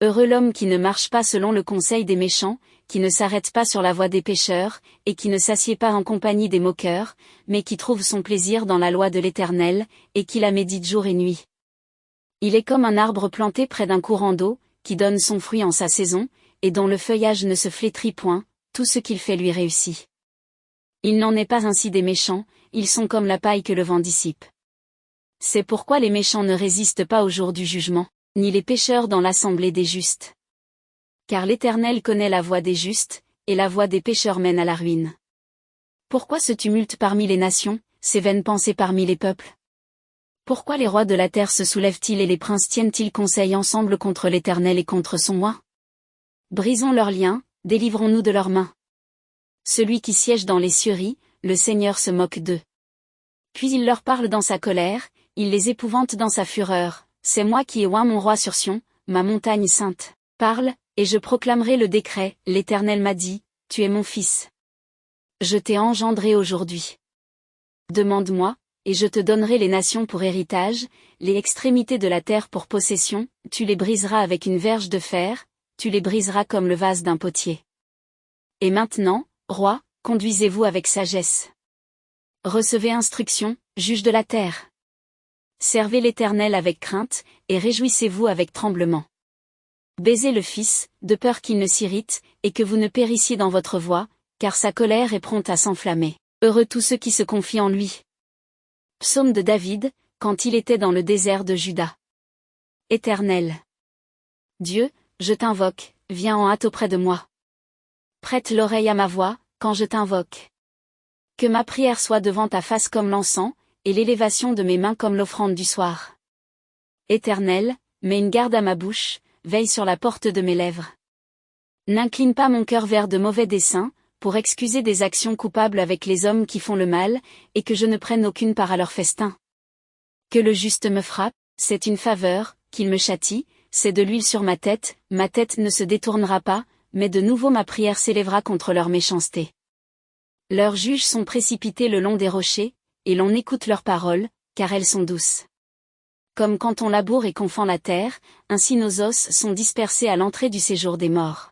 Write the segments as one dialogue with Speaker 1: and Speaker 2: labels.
Speaker 1: Heureux l'homme qui ne marche pas selon le conseil des méchants, qui ne s'arrête pas sur la voie des pécheurs, et qui ne s'assied pas en compagnie des moqueurs, mais qui trouve son plaisir dans la loi de l'Éternel, et qui la médite jour et nuit. Il est comme un arbre planté près d'un courant d'eau, qui donne son fruit en sa saison, et dont le feuillage ne se flétrit point, tout ce qu'il fait lui réussit. Il n'en est pas ainsi des méchants, ils sont comme la paille que le vent dissipe. C'est pourquoi les méchants ne résistent pas au jour du jugement, ni les pécheurs dans l'assemblée des justes. Car l'Éternel connaît la voie des justes, et la voie des pécheurs mène à la ruine. Pourquoi ce tumulte parmi les nations, ces vaines pensées parmi les peuples? Pourquoi les rois de la terre se soulèvent-ils et les princes tiennent-ils conseil ensemble contre l'Éternel et contre son oint? Brisons leurs liens, délivrons-nous de leurs mains. Celui qui siège dans les cieux rit, le Seigneur se moque d'eux. Puis il leur parle dans sa colère, il les épouvante dans sa fureur. C'est moi qui ai oint mon roi sur Sion, ma montagne sainte. Parle, et je proclamerai le décret. L'Éternel m'a dit, tu es mon fils. Je t'ai engendré aujourd'hui. Demande-moi, et je te donnerai les nations pour héritage, les extrémités de la terre pour possession, tu les briseras avec une verge de fer, tu les briseras comme le vase d'un potier. Et maintenant, roi, conduisez-vous avec sagesse. Recevez instruction, juge de la terre. Servez l'Éternel avec crainte, et réjouissez-vous avec tremblement. Baisez le Fils, de peur qu'il ne s'irrite, et que vous ne périssiez dans votre voie, car sa colère est prompte à s'enflammer. Heureux tous ceux qui se confient en lui. Psaume de David, quand il était dans le désert de Juda. Éternel Dieu, je t'invoque, viens en hâte auprès de moi. Prête l'oreille à ma voix, quand je t'invoque. Que ma prière soit devant ta face comme l'encens, et l'élévation de mes mains comme l'offrande du soir. Éternel, mets une garde à ma bouche, veille sur la porte de mes lèvres. N'incline pas mon cœur vers de mauvais desseins, pour excuser des actions coupables avec les hommes qui font le mal, et que je ne prenne aucune part à leur festin. Que le juste me frappe, c'est une faveur, qu'il me châtie, c'est de l'huile sur ma tête ne se détournera pas, mais de nouveau ma prière s'élèvera contre leur méchanceté. Leurs juges sont précipités le long des rochers, et l'on écoute leurs paroles, car elles sont douces. Comme quand on laboure et qu'on fend la terre, ainsi nos os sont dispersés à l'entrée du séjour des morts.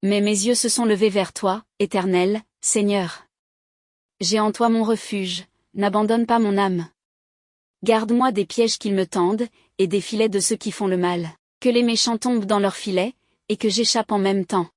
Speaker 1: Mais mes yeux se sont levés vers toi, Éternel, Seigneur. J'ai en toi mon refuge, n'abandonne pas mon âme. Garde-moi des pièges qu'ils me tendent, et des filets de ceux qui font le mal, que les méchants tombent dans leurs filets, et que j'échappe en même temps.